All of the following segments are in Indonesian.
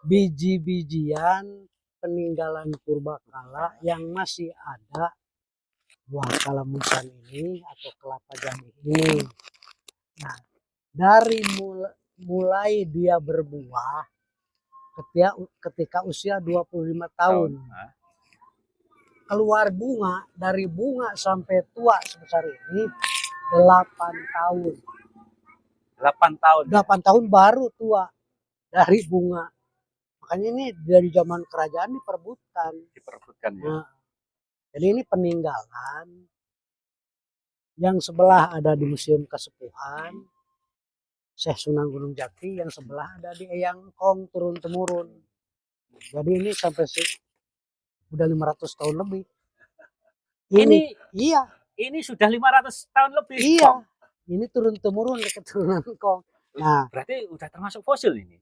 biji-bijian peninggalan purbakala yang masih ada buah kalamusan ini atau kelapa jambi ini. Nah, dari mulai dia berbuah ketika usia 25 tahun. Keluar bunga, dari bunga sampai tua sebesar ini 8 tahun. 8 tahun. 8 tahun baru tua dari bunga. Makanya ini dari zaman kerajaan diperebutkan. Diperebutkan ya. Nah, jadi ini peninggalan yang sebelah ada di Museum Kesepuhan Syekh Sunan Gunung Jati, yang sebelah ada di Eyang Kong turun temurun. Jadi ini sampai udah 500 tahun lebih. Ini iya. Ini sudah 500 tahun lebih. Iya. Kong. Ini turun temurun dari keturunan Kong. Nah, berarti udah termasuk fosil ini.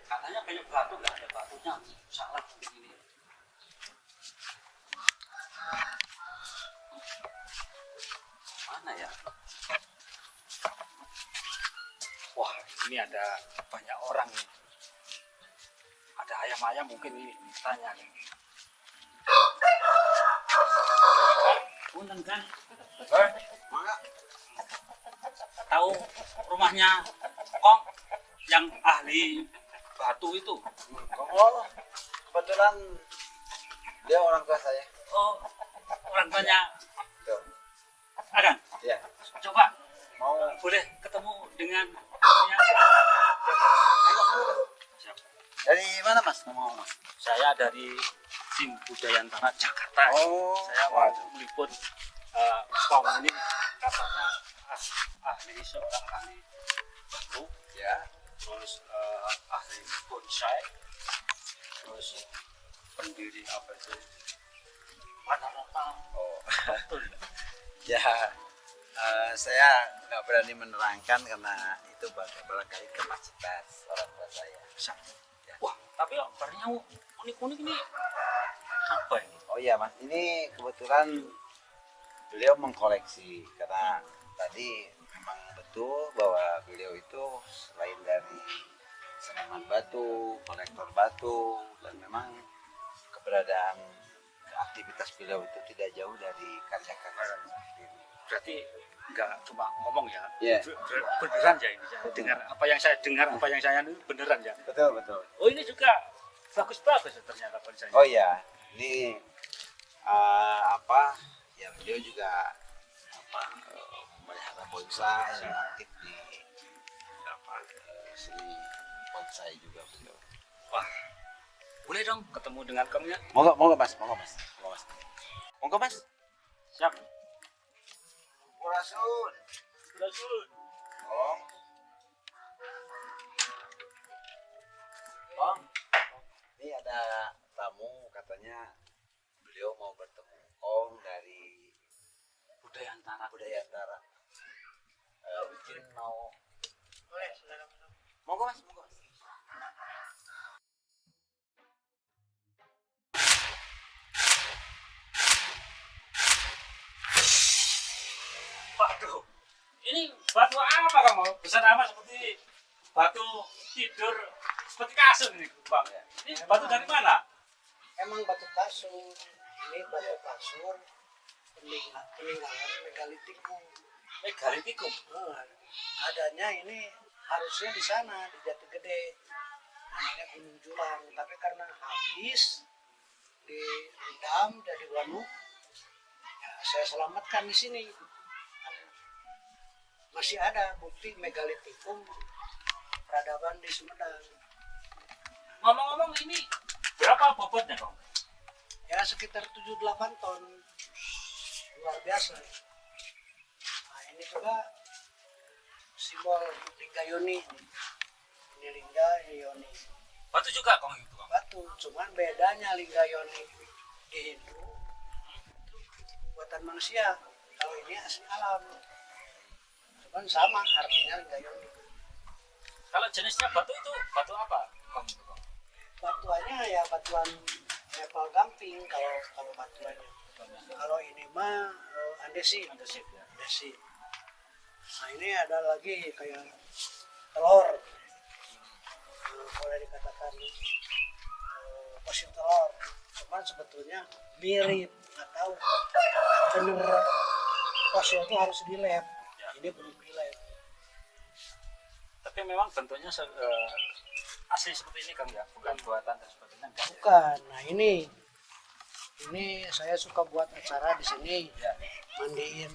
Katanya banyak batu, nggak ada batunya. Salah mungkin ini. Mana ya? Wah, ini ada banyak orang nih. Ada ayam-ayam mungkin ini tanya nih. Punten kan? Tahu rumahnya Kong yang ahli batu itu? Oh, kebetulan dia orang tua saya. Oh, orang tuanya. Tuh. Akan? Ya. Coba. Mau boleh ketemu dengan Siap. Dari mana Mas? Mau Mas? Saya dari Sim Budayantara Jakarta. Oh, saya mau meliput Kong ini katanya seorang ahli batu, ya. terus ahli bonsai, terus pendiri apa itu panorama. Oh, betul. Ya. Saya nggak berani menerangkan karena itu barangkali kapasitas orang tua saya. Ya. Wah, tapi barangnya unik-unik ini apa ini? Oh iya Mas, ini kebetulan beliau mengkoleksi karena tadi memang betul bahwa beliau itu selain dari seniman batu, kolektor batu, dan memang keberadaan aktivitas beliau itu tidak jauh dari karya-karya seperti ini. Berarti nggak cuma ngomong ya, yeah. Beneran ya ini. Saya dengar apa yang saya dengar, apa yang saya beneran ya. Betul betul. Oh ini juga bagus-bagus ternyata bonsainya. Oh iya, ini ya beliau juga memelihara bonsai, aktif di seni bonsai juga beliau. Wah, boleh dong ketemu dengan kamu ya? Monggo Mas. Monggo Mas. Siap. Rasul. Om. Ini ada tamu katanya beliau mau bertemu Om dari Budayantara. Izin mau. boleh silakan. Monggo Mas. Waduh, ini batu apa kamu? Besar amat seperti batu tidur, seperti kasur ini Bang. Ini batu dari mana? Emang batu kasur. Ini batu kasur peninggalan megalitikum. Megalitikum. Adanya ini harusnya di sana di Jati Gede, namanya Gunung Julang, tapi karena habis direndam jadi waduk, ya saya selamatkan di sini. Masih ada bukti megalitikum peradaban di Sumedang. Ngomong-ngomong ini berapa bobotnya Kong? Ya sekitar 7-8 ton, luar biasa. Nah ini juga simbol lingga Yoni. Ini lingga, ini Yoni. Batu juga Kong itu Kong? Batu, cuman bedanya lingga Yoni di Hindu buatan manusia. Kalau ini asli alam. Cuman sama artinya gayung juga. Kalau jenisnya batu itu batu apa? Bang? Batuannya ya batuan maple gamping kalau batuannya. Kalau ini mah andesit. Andesit ya. Andesit. Nah ini ada lagi kayak telur. Boleh dikatakan fosil telur. Cuman sebetulnya mirip, nggak tahu bener fosil itu harus di lab. Ya. Ini belum di lab. Tapi memang bentuknya asli seperti ini Kang ya, bukan buatan dan sebagainya. Enggak. Bukan. Nah ini saya suka buat acara di sini. Ya. Mandiin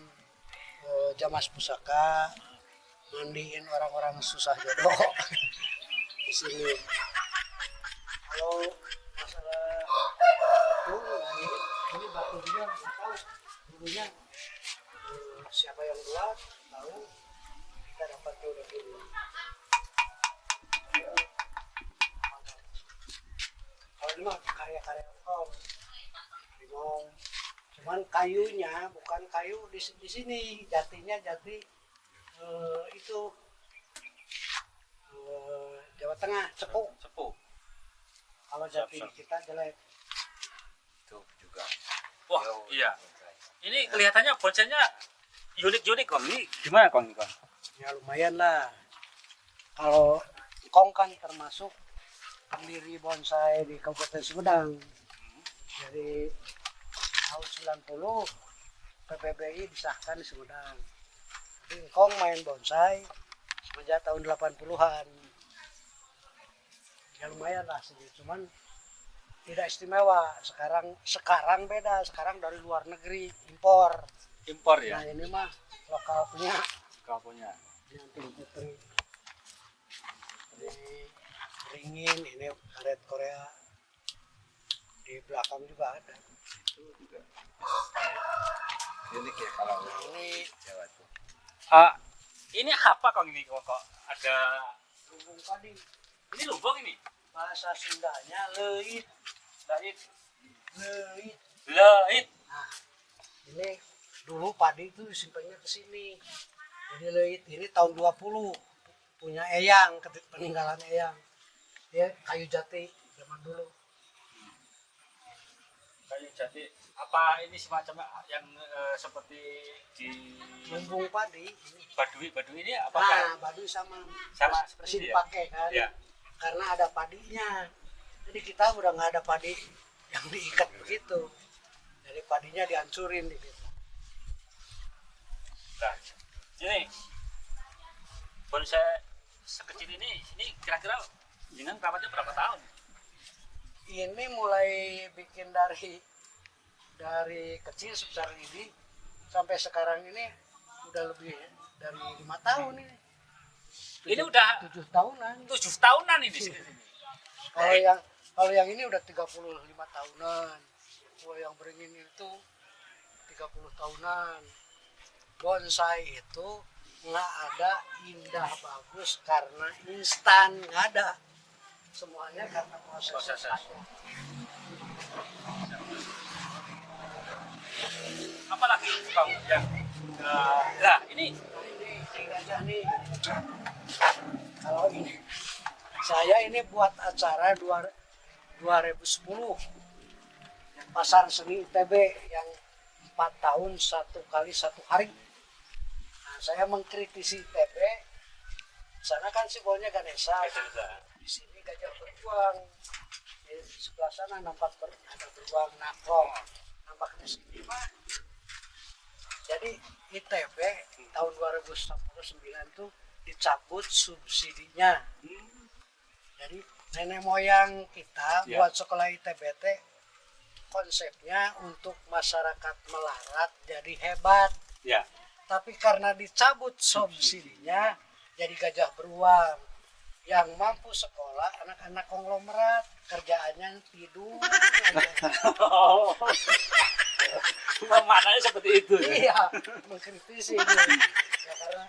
Jamas Pusaka, mandiin orang-orang susah jodoh di sini. Kalau masalah itu, nah ini batunya nggak tahu dulunya siapa yang buat, tahu kita dapat udah dulu. Kalau ini mah karya-karya Om. Cuman kayunya bukan kayu di sini, jatinya jati itu Jawa Tengah, Cepu. Cepu. Kalau jati Siap. kita jelek. Itu juga. Wah, Beliau iya. bonsai. Ini kelihatannya bonsainya unik-unik Kang. Ini gimana Kang? Ya lumayan lah. Kalau Kong kan termasuk pendiri bonsai di Kabupaten Sumedang. Dari tahun 90 PBBI disahkan di Sumedang. Jadi Kong main bonsai semenjak tahun 80-an. Ya lumayan lah sih, cuman tidak istimewa. Sekarang beda, sekarang dari luar negeri impor. Impor ya. Nah ini mah lokal punya. Kau punya. Yang putri ini ringin, ini karet Korea, di belakang juga ada. Itu juga unik ya kalau Nah, ini Jawa tuh. Ini apa Kang ini kok ada lumbung padi, ini lubang ini? bahasa Sundanya leit. Lait. Leit. Lait. Nah ini dulu padi itu disimpannya ke sini, jadi leit ini tahun 20 punya Eyang, peninggalan Eyang, dia kayu jati zaman dulu. Kayu jati. Apa ini semacam yang seperti di Lumbung padi ini. Badui ini apa Nah, kan? baduy sama Sama masih seperti ya? dipakai kan, Ya. karena ada padinya. Jadi kita udah nggak ada padi yang diikat begitu, jadi padinya dihancurin gitu. Nah, ini bonsai sekecil ini kira-kira dengan perawatnya berapa tahun? Ini mulai bikin dari kecil sebesar ini sampai sekarang ini udah lebih dari 5 tahun ini. Ini udah 7 tahunan. 7 tahunan ini. Kalau yang ini udah 35 tahunan. Kalau yang beringin itu 30 tahunan. Bonsai itu nggak ada indah bagus karena instan, nggak ada. Semuanya karena proses. Apalagi Bang yang nah ini Ini gajah nih. Kalau ini saya ini buat acara 2010 pasar seni ITB yang 4 tahun 1 kali 1 hari. Nah, saya mengkritisi ITB. Sana kan simbolnya Ganesha. Di sini gajah beruang. Di sebelah sana nampak ada beruang nakrong. Nampak di sini mah. Jadi ITB tahun 2009 tuh dicabut subsidinya. Jadi nenek moyang kita Ya. buat sekolah ITBT konsepnya untuk masyarakat melarat jadi hebat. ya. Tapi karena dicabut subsidinya jadi gajah beruang. Yang mampu sekolah anak-anak konglomerat kerjaannya tidur aja. Oh. Maknanya seperti itu. Iya, mengkritisi ini. Ya karena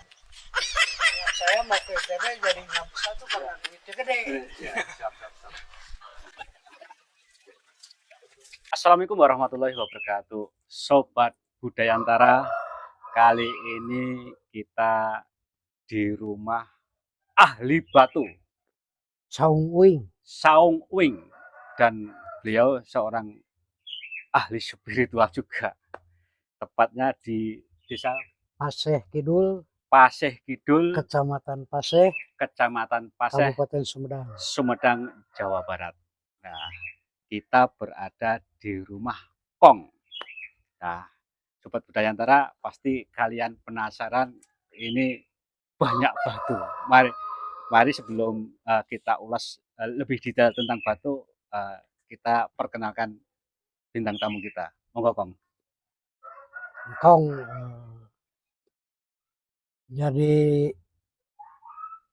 saya mau ke ITB jadi nggak bisa tuh karena duitnya gede. Assalamualaikum warahmatullahi wabarakatuh, Sobat Budayantara, kali ini kita di rumah ahli batu, Saung Uing. Saung Uing, dan beliau seorang ahli spiritual juga. Tepatnya di Desa Paseh Kidul, Paseh Kidul, Kecamatan Paseh, Kecamatan Paseh, Kabupaten Sumedang. Sumedang, Jawa Barat. Nah, kita berada di rumah Kong. Nah, Sobat Budayantara, pasti kalian penasaran ini banyak batu. Mari sebelum kita ulas lebih detail tentang batu, kita perkenalkan bintang tamu kita. Monggo, Kong. Kong jadi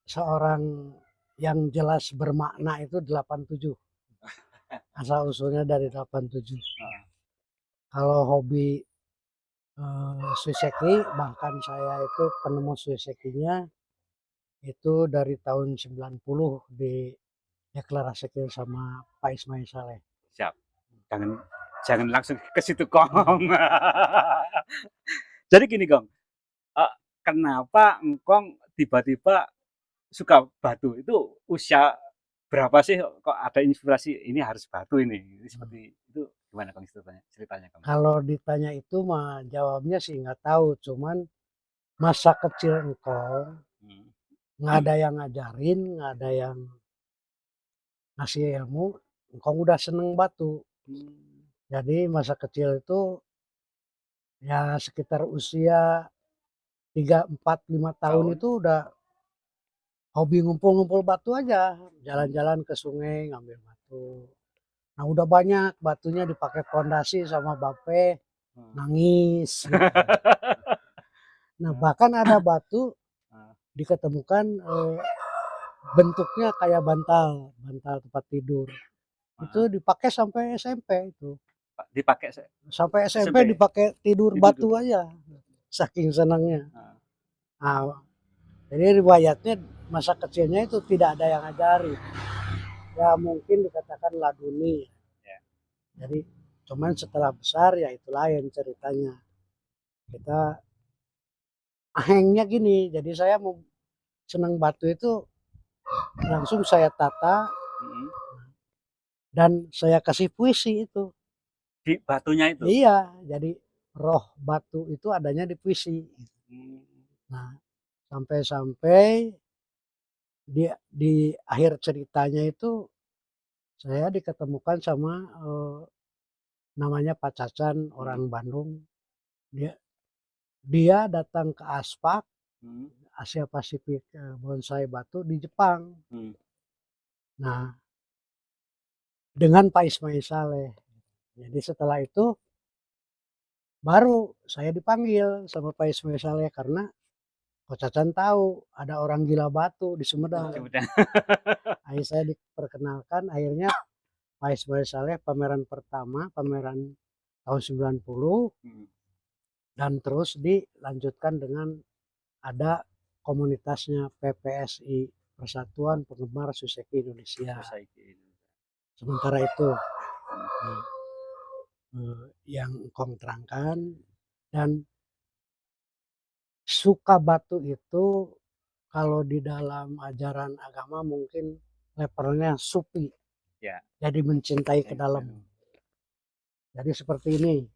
seorang yang jelas bermakna itu 87. Asal usulnya dari 87. Kalau hobi Suiseki, bahkan saya itu penemu Suisekinya itu dari tahun 90 dideklarasikan sama Pak Ismail Saleh. Siap. Jangan langsung ke situ, Kong. Jadi gini, Kong. Kenapa Engkong tiba-tiba suka batu? Itu usia berapa sih kok ada inspirasi ini harus batu ini? Seperti itu gimana, Kong, ceritanya, Kong? Kalau ditanya itu mah jawabnya sih nggak tahu, cuman masa kecil engkong nggak ada yang ngajarin, nggak ada yang ngasih ilmu, engkong udah seneng batu. Jadi masa kecil itu ya sekitar usia 3, 4, 5 tahun itu udah hobi ngumpul-ngumpul batu aja, jalan-jalan ke sungai ngambil batu. Nah udah banyak batunya dipakai pondasi sama bape, nangis. Gitu. Nah bahkan ada batu diketemukan bentuknya kayak bantal tempat tidur. Itu dipakai sampai SMP itu. Dipakai Sampai SMP dipakai tidur batu aja. Saking senangnya. Nah, jadi riwayatnya masa kecilnya itu tidak ada yang ngajari. Ya mungkin dikatakan laduni. Jadi cuman setelah besar ya itu lain ceritanya. Kita ahengnya gini, jadi saya mau senang batu itu langsung saya tata dan saya kasih puisi itu. Di batunya itu? Iya, jadi roh batu itu adanya di puisi. Nah, sampai-sampai di akhir ceritanya itu saya diketemukan sama namanya Pak Cacan, orang Bandung. Dia datang ke Aspak, Asia Pasifik Bonsai Batu di Jepang. Nah, dengan Pak Ismail Saleh. Jadi setelah itu baru saya dipanggil sama Pak Ismail Saleh karena Ko Cacan tahu ada orang gila batu di Sumedang. Akhirnya saya diperkenalkan, akhirnya Pak Ismail Saleh pameran pertama, pameran tahun 90, dan terus dilanjutkan dengan ada komunitasnya PPSI, Persatuan Penggemar Suiseki Indonesia. Sementara itu yang Kong terangkan, dan suka batu itu kalau di dalam ajaran agama mungkin levelnya sufi, jadi mencintai ke dalam. Jadi seperti ini,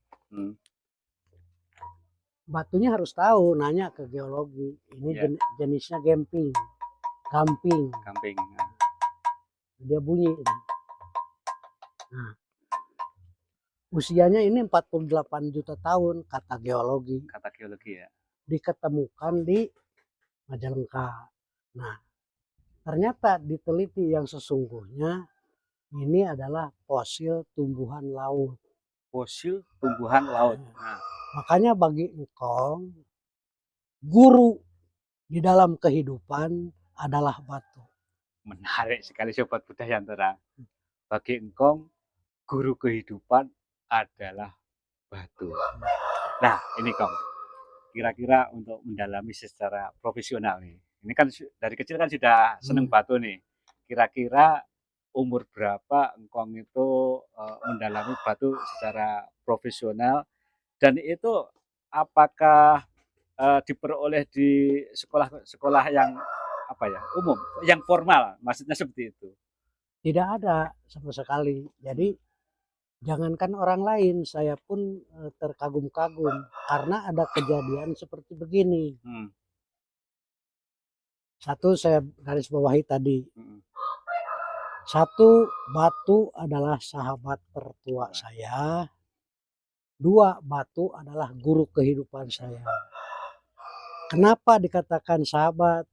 batunya harus tahu, nanya ke geologi, ini jenisnya gamping, dia bunyi. Nah, usianya ini 48 juta tahun kata geologi. Ya. Diketemukan di Majalengka. Nah, ternyata diteliti yang sesungguhnya ini adalah fosil tumbuhan laut. Fosil tumbuhan laut. Nah, makanya bagi engkong, guru di dalam kehidupan adalah batu. Menarik sekali Sobat Budayantara. Bagi engkong, guru kehidupan adalah batu. Nah, ini Kong, kira-kira untuk mendalami secara profesional nih. Ini kan dari kecil kan sudah seneng batu nih. Kira-kira umur berapa engkong itu mendalami batu secara profesional, dan itu apakah diperoleh di sekolah-sekolah yang apa ya, umum, yang formal, maksudnya seperti itu? Tidak ada sama sekali. Jadi jangankan orang lain, saya pun terkagum-kagum karena ada kejadian seperti begini. Hmm, Satu saya garis bawahi tadi, hmm, satu batu adalah sahabat tertua saya, dua batu adalah guru kehidupan saya. Kenapa dikatakan sahabat?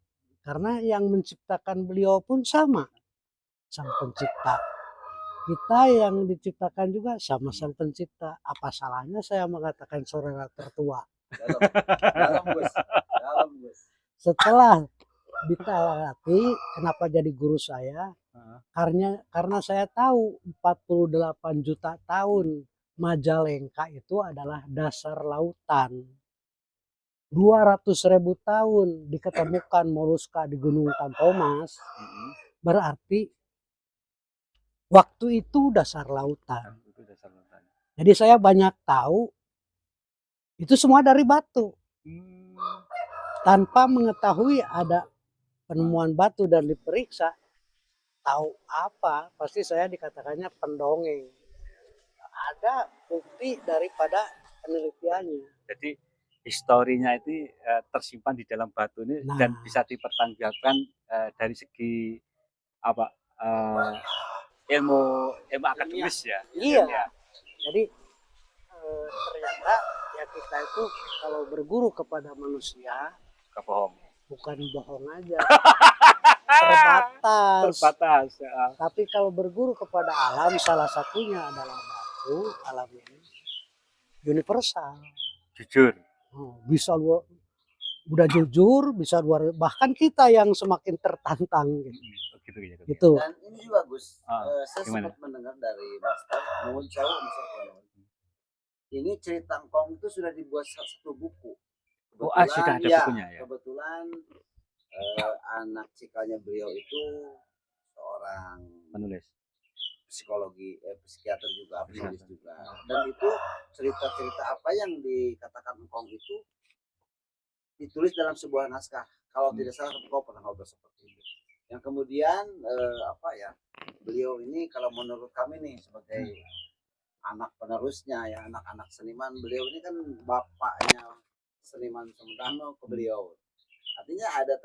Karena yang menciptakan beliau pun sama, sang pencipta. Kita yang diciptakan juga sama sang pencipta. Apa salahnya saya mengatakan saudara tertua? Dalam bos, dalam bos. Setelah ditalaki, kenapa jadi guru saya? heeh, Karena saya tahu 48 juta tahun Majalengka itu adalah dasar lautan. 200.000 tahun diketemukan moluska di Gunung Tampomas, hmm, berarti waktu itu dasar lautan. itu dasar lautan. Jadi saya banyak tahu itu semua dari batu. Hmm, Tanpa mengetahui ada penemuan batu dan diperiksa, tahu apa, pasti saya dikatakannya pendongeng. Ada bukti daripada penelitiannya. jadi historinya itu tersimpan di dalam batu ini Nah. dan bisa dipertanggungjawabkan dari segi apa, ilmu akademis ya. Iya. Ya. Jadi ternyata ya kita itu kalau berguru kepada manusia Kebohong. bukan bohong aja, terbatas. Terbatas. Ya. Tapi kalau berguru kepada alam, salah satunya adalah batu, alam ini universal. Jujur. Bisa luar, udah jujur, bisa luar, bahkan kita yang semakin tertantang gitu. Gitu, gitu. Gitu. Dan ini juga Gus, saya Gimana? sempat mendengar dari Master, nuwun sewu, Master Nuwun. Ini cerita Engkong itu sudah dibuat satu buku. Oh, sudah ada bukunya ya. Kebetulan anak cikalnya beliau itu seorang Penulis. psikologi, psikiater juga, penulis juga. Dan itu cerita-cerita apa yang dikatakan Engkong itu ditulis dalam sebuah naskah. Kalau tidak salah Engkong pernah ngobrol seperti itu. Yang kemudian apa ya, beliau ini kalau menurut kami nih sebagai anak penerusnya ya, anak-anak seniman, beliau ini kan bapaknya seniman Sumedang ke beliau. Artinya ada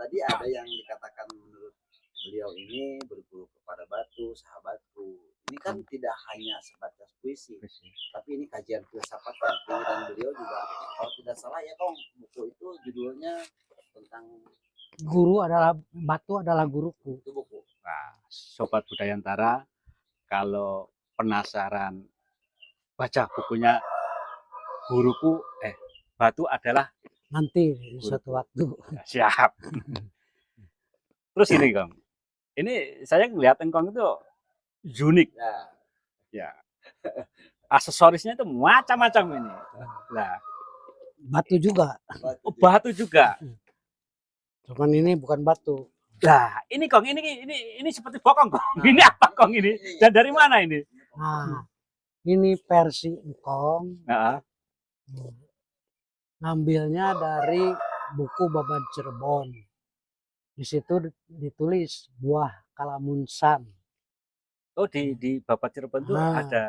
yang dikatakan menurut beliau ini berguru kepada batu, sahabatku. Ini kan tidak hanya sebatas puisi, tapi ini kajian filsafat yang tinggi, dan beliau juga kalau tidak salah ya Kong, buku itu judulnya tentang Guru adalah batu adalah guruku. itu buku. Nah, Sobat Budayantara, kalau penasaran baca bukunya Guruku, Batu adalah Nanti di suatu waktu. siap. Terus ini Kong, ini saya ngeliat Engkong itu unik. Ya, Ya. Aksesorisnya itu macam-macam ini. Nah, Batu juga. batu juga. Cuman ini bukan batu. Nah, ini Kong, ini seperti bokong Kong. Ini apa Kong ini? Dan dari mana ini? Nah, ini versi Engkong. Nah, Ngambilnya dari buku Babat Cirebon. Di situ ditulis buah kalamunsan. oh di Babat Cirebon itu Nah. ada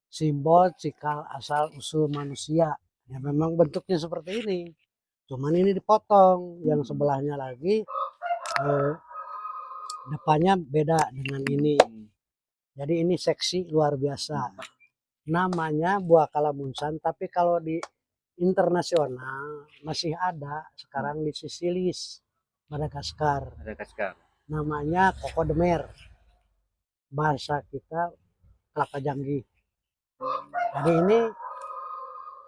Simbol cikal asal usul manusia. Ya memang bentuknya seperti ini. Cuman ini dipotong. Yang sebelahnya lagi depannya beda dengan ini. Jadi ini seksi luar biasa. Namanya buah kalamunsan, tapi kalau di internasional masih ada sekarang di Sisilis, Madagaskar. Namanya koko demer. Bahasa kita kelapa janggi. Jadi ini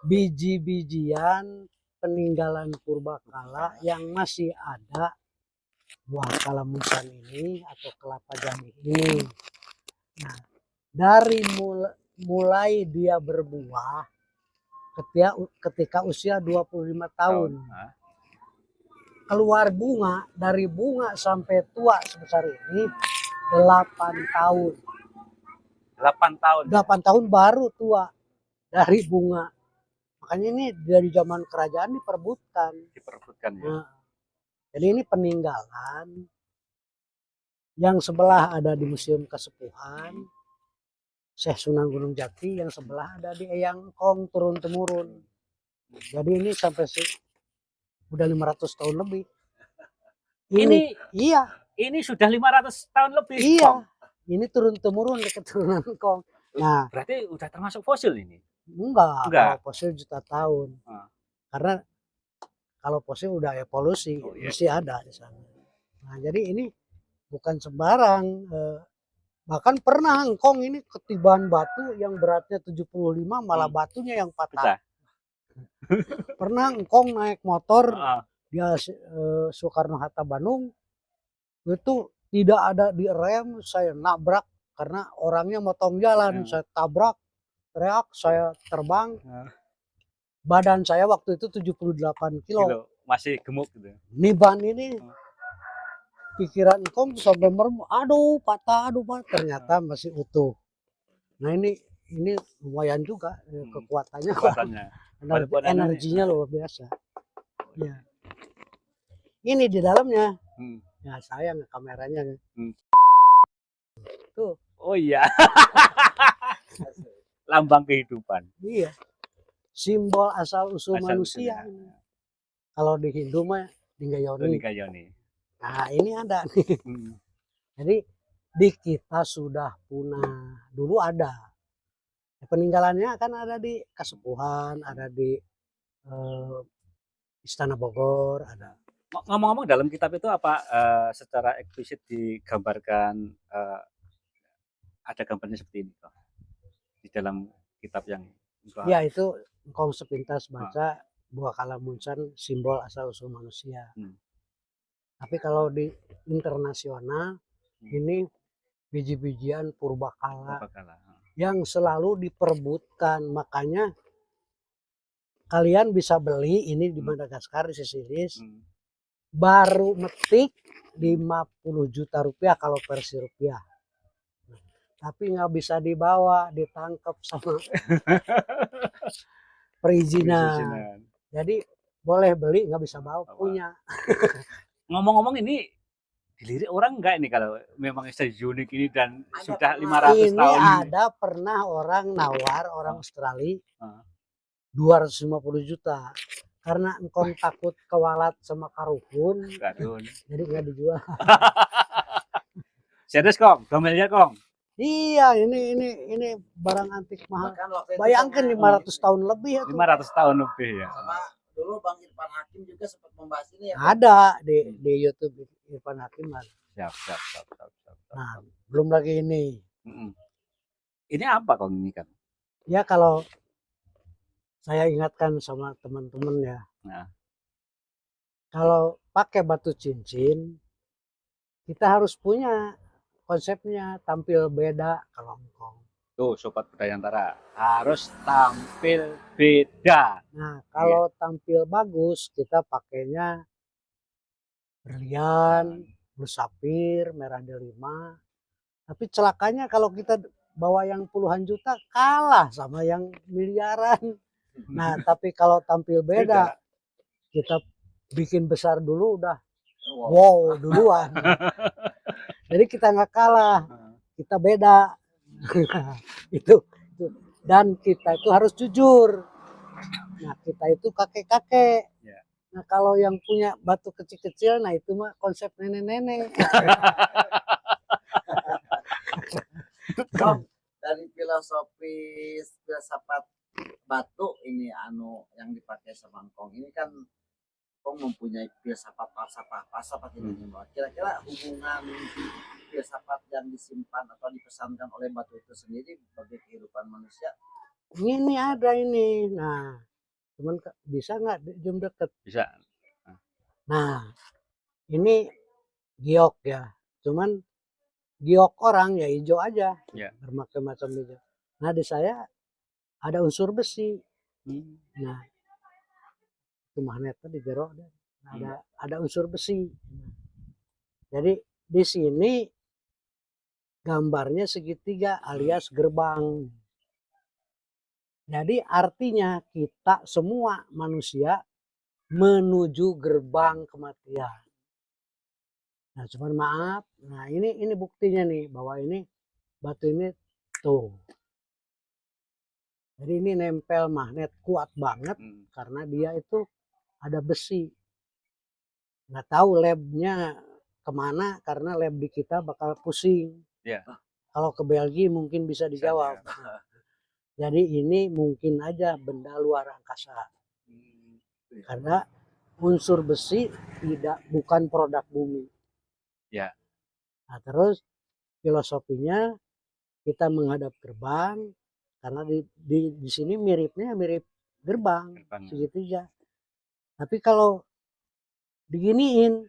biji-bijian peninggalan purbakala yang masih ada buah kalamunsan ini atau kelapa janggi ini. Nah, dari mulai dia berbuah ketika usia 25 tahun. Keluar bunga, dari bunga sampai tua sebesar ini 8 tahun. 8 tahun. 8 tahun baru tua dari bunga. Makanya ini dari zaman kerajaan diperebutkan. Diperebutkan ya. Nah, jadi ini peninggalan yang sebelah ada di Museum Kesepuhan Syekh Sunan Gunung Jati, yang sebelah ada di Eyang Kong turun temurun. Jadi ini sampai udah 500 tahun lebih. Iya, Ini sudah 500 tahun lebih. iya. Kong. Ini turun temurun dari keturunan Kong. Nah, Berarti udah termasuk fosil ini. enggak. Enggak. Kalau fosil juta tahun. Ah. Karena kalau fosil udah evolusi, Oh, iya. masih ada di sana. Nah, jadi ini bukan sembarang. Bahkan pernah engkong ini ketiban batu yang beratnya 75, malah batunya yang patah. Pernah engkong naik motor dia Soekarno-Hatta Bandung, itu tidak ada di rem, saya nabrak karena orangnya motong jalan, saya tabrak, teriak, saya terbang. Badan saya waktu itu 78 kilo. Masih gemuk gitu. Niban ini pikiran engkong sampai merem, aduh patah, ternyata masih utuh. Nah ini lumayan juga kekuatannya. Energinya luar biasa. Ya. Ini di dalamnya. Ya sayang kameranya. Tuh. Oh iya. Lambang kehidupan. Iya. Simbol asal usul manusia. Kalau di Hindu mah Dinggayoni. Nah ini ada nih. Jadi di kita sudah punah. Dulu ada. Peninggalannya kan ada di Kasepuhan, ada di Istana Bogor, ada. Ngomong-ngomong, dalam kitab itu apa secara eksplisit digambarkan, ada gambarnya seperti ini kok di dalam kitab yang ya itu engkau sepintas baca Buah Kalamuncan, simbol asal usul manusia. Tapi kalau di internasional ini biji-bijian purbakala yang selalu diperebutkan. Makanya kalian bisa beli ini di Madagaskar, di Sesilis, baru metik 50 juta rupiah kalau versi rupiah. Tapi nggak bisa dibawa, ditangkap sama perizinan. Jadi boleh beli, nggak bisa bawa, punya. Ngomong-ngomong, ini dilirik orang enggak ini kalau memang unik ini dan sudah 500 ini tahun? Ini ada pernah orang nawar, orang Australia, 250 juta. Karena engkau takut kewalat sama karukun, jadi nggak dijual. Serius Kong, 2 miliar Kong? Iya, ini barang antik mahal. Bayangkan 500 tahun lebih. 500 tahun lebih ya. Sama dulu Bang Irfan Hakim juga sempat membahas ini ya. Ada di YouTube Irfan Hakim. Siap. Nah, belum lagi ini. Ini apa Kong ini kan? Ya kalau saya ingatkan sama teman-teman ya. Nah. Kalau pakai batu cincin, kita harus punya konsepnya, tampil beda kalau engkong. Tuh Sobat Budayantara, harus tampil beda. Nah kalau tampil bagus, kita pakainya berlian, blue sapphire, merah delima. Tapi celakanya kalau kita bawa yang puluhan juta, kalah sama yang miliaran. Nah tapi kalau tampil beda, kita bikin besar dulu udah wow duluan. Jadi kita nggak kalah, kita beda. itu dan kita itu harus jujur. Nah kita itu kakek-kakek. Nah kalau yang punya batu kecil-kecil, nah itu mah konsep nenek-nenek. Dari filsafat batu ini yang dipakai sama engkong ini kan engkong mempunyai filsafat falsafah ini. Kira-kira hubungan filsafat yang disimpan atau dipesankan oleh batu itu sendiri bagi kehidupan manusia? Ini ada ini. Nah, cuman bisa nggak zoom deket? Bisa. Nah, ini giok ya. Cuman giok orang ya hijau aja, bermacam-macam hijau. Nah di saya ada unsur besi. Nah, itu magnetnya di jero ada unsur besi. Jadi di sini gambarnya segitiga alias gerbang. Jadi artinya kita semua manusia menuju gerbang kematian. Nah, cuman maaf. Nah, ini buktinya nih bahwa ini batu ini tuh. Jadi ini nempel magnet kuat banget karena dia itu ada besi. Nggak tahu labnya kemana karena lab di kita bakal pusing. Ya. Kalau ke Belgia mungkin bisa dijawab. Jadi ini mungkin aja benda luar angkasa. Karena unsur besi bukan produk bumi. Ya. Nah, terus filosofinya kita menghadap gerbang karena di sini miripnya mirip gerbang segitiga. Tapi kalau diginiin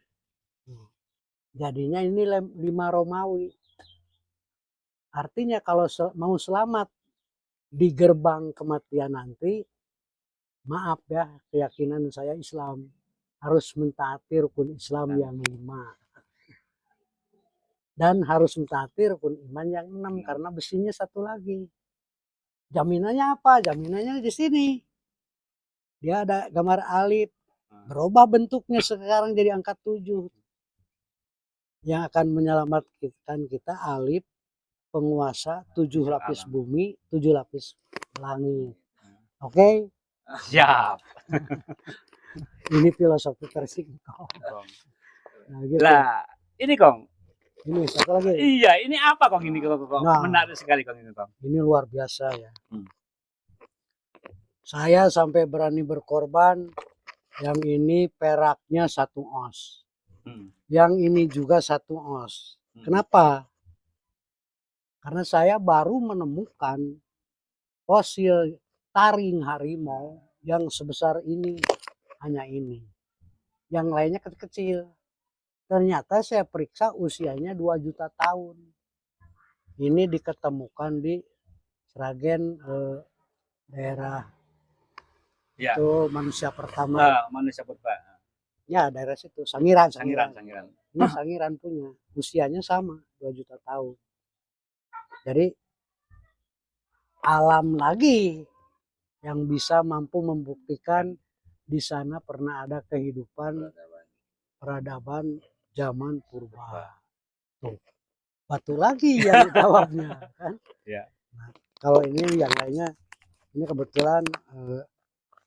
jadinya ini 5 Romawi. Artinya kalau mau selamat di gerbang kematian nanti, maaf ya, keyakinan saya Islam harus mentaati rukun Islam yang 5 dan harus mentaati rukun iman yang 6 karena besinya satu lagi. Jaminannya apa? Jaminannya di sini. Dia ada gambar alif, berubah bentuknya sekarang jadi angka 7. Yang akan menyelamatkan kita alif, penguasa, 7 lapis bumi, 7 lapis langit. Oke? Siap. Ini filosofi versi Kong. Nah, gitu. Lah, ini Kong. Ini satu lagi. Iya, ini apa Kong ini Kong? Nah, menarik sekali Kong ini Kong. Ini luar biasa ya. Saya sampai berani berkorban. Yang ini peraknya 1 ons. Yang ini juga 1 ons. Kenapa? Karena saya baru menemukan fosil taring harimau yang sebesar ini. Hanya ini. Yang lainnya kecil-kecil. Ternyata saya periksa usianya 2 juta tahun. Ini diketemukan di Sragen, daerah ya. Itu manusia pertama. Manusia purba. Ya, daerah situ. Sangiran. Ini Sangiran punya. Usianya sama, 2 juta tahun. Jadi alam lagi yang bisa mampu membuktikan di sana pernah ada kehidupan peradaban zaman purba. Tuh. Batu lagi yang jawabnya kan. Ya. Nah, kalau ini yang lainnya ini kebetulan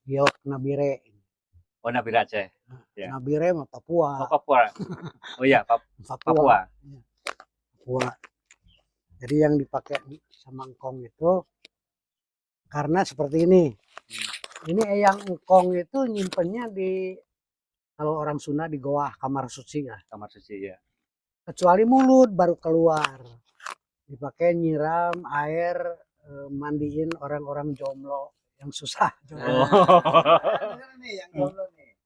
Giok Nabire. Oh, Nabire Aceh. Ya. Nabire mah Papua. Oh, Papua. Oh iya, Papua. Papua. Jadi yang dipakai sama engkong itu karena seperti ini. Ini eyang engkong itu nyimpennya di kalau orang Sunda di goa kamar suci ya. Kamar suci ya. Kecuali mulut baru keluar. Dipakai nyiram air mandiin orang-orang jomblo yang susah.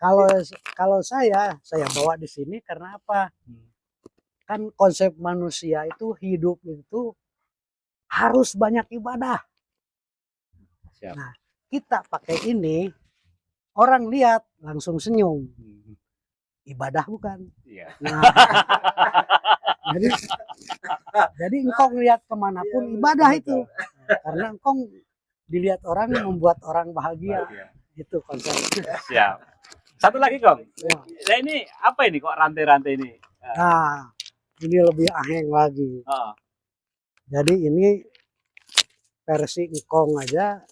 Kalau saya bawa di sini karena apa? Kan konsep manusia itu hidup itu harus banyak ibadah. Siap. Nah, kita pakai ini orang lihat langsung senyum. Ibadah bukan? Iya. Nah, jadi engkong lihat kemanapun ibadah itu. Karena engkong dilihat orang membuat orang bahagia. Itu konsepnya. Siap. Satu lagi Kong. Ya. Nah, ini apa ini kok rantai-rantai ini? Nah, ini lebih aheng lagi. Jadi ini versi engkong aja.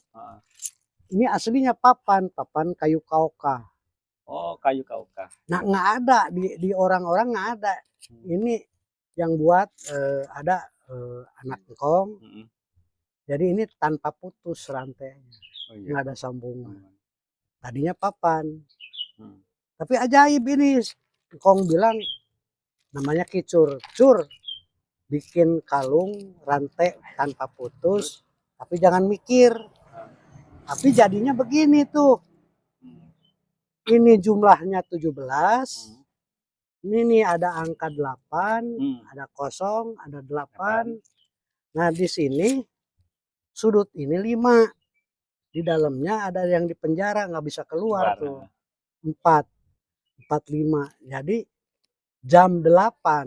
Ini aslinya papan kayu kauka. Oh, kayu kauka. Nah, nggak ada di orang-orang nggak ada. Ini yang buat ada anak engkong. Jadi ini tanpa putus rantainya. Oh, iya. Nggak ada sambungan. Tadinya papan. Tapi ajaib ini. Engkong bilang namanya kicur. Cur, bikin kalung rantai tanpa putus. Tapi jangan mikir. Tapi jadinya begini tuh. Ini jumlahnya 17. Ini nih ada angka 8, ada 0, ada 8. Nah, di sini sudut ini 5. Di dalamnya ada yang di penjara nggak bisa keluar tuh. 4, 5. Jadi jam 8,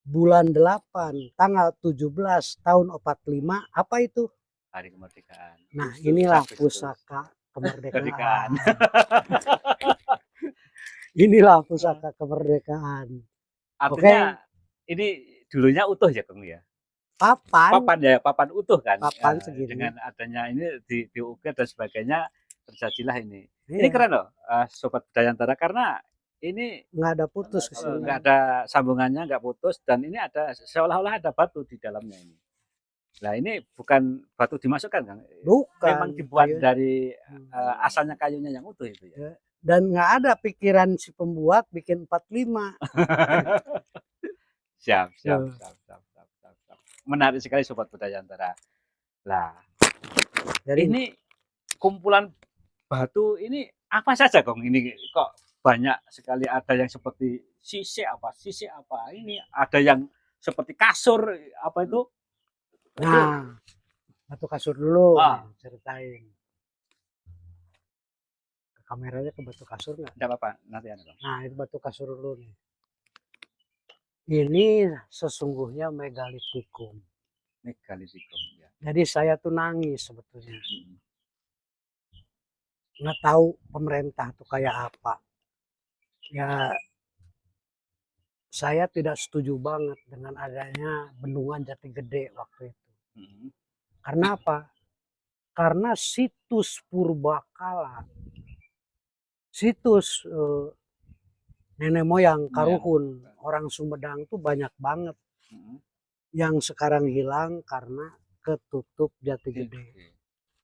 bulan 8, tanggal 17 tahun 45, apa itu? Hari kemerdekaan. Nah, Agustus, inilah Agustus. pusaka Kemerdekaan. kemerdekaan. Inilah pusaka kemerdekaan. Artinya ini dulunya utuh ya Kang ya. Papan utuh kan. Papan Ya, segini. dengan adanya ini diukir dan sebagainya terjadilah ini. Ini Iya, keren loh, Sobat Budayantara, karena ini nggak ada putus ke sini. nggak ada sambungannya, nggak putus, dan ini ada seolah-olah ada batu di dalamnya ini. Nah ini bukan batu dimasukkan Kang. Bukan. Memang dibuat kayu- dari asalnya kayunya yang utuh itu ya. Ya. Dan nggak ada pikiran si pembuat bikin 45. Siap. Ya. Menarik sekali Sobat Budayantara. Lah, Jadi ini kumpulan batu ini apa saja Kong? Ini kok banyak sekali, ada yang seperti sisik apa ini, ada yang seperti kasur apa itu? nah, batu kasur dulu ceritain. Kameranya ke batu kasur nggak? Tidak apa-apa, nanti ada Kong. Nah, itu batu kasur dulu nih. Ini sesungguhnya megalitikum. Megalitikum ya. Jadi saya tuh nangis sebetulnya. Nggak tahu pemerintah tuh kayak apa. Ya, saya tidak setuju banget dengan adanya bendungan Jati Gede waktu itu. Karena apa? Karena situs purbakala, situs nenek moyang Karuhun orang Sumedang tuh banyak banget yang sekarang hilang karena ketutup Jati Gede.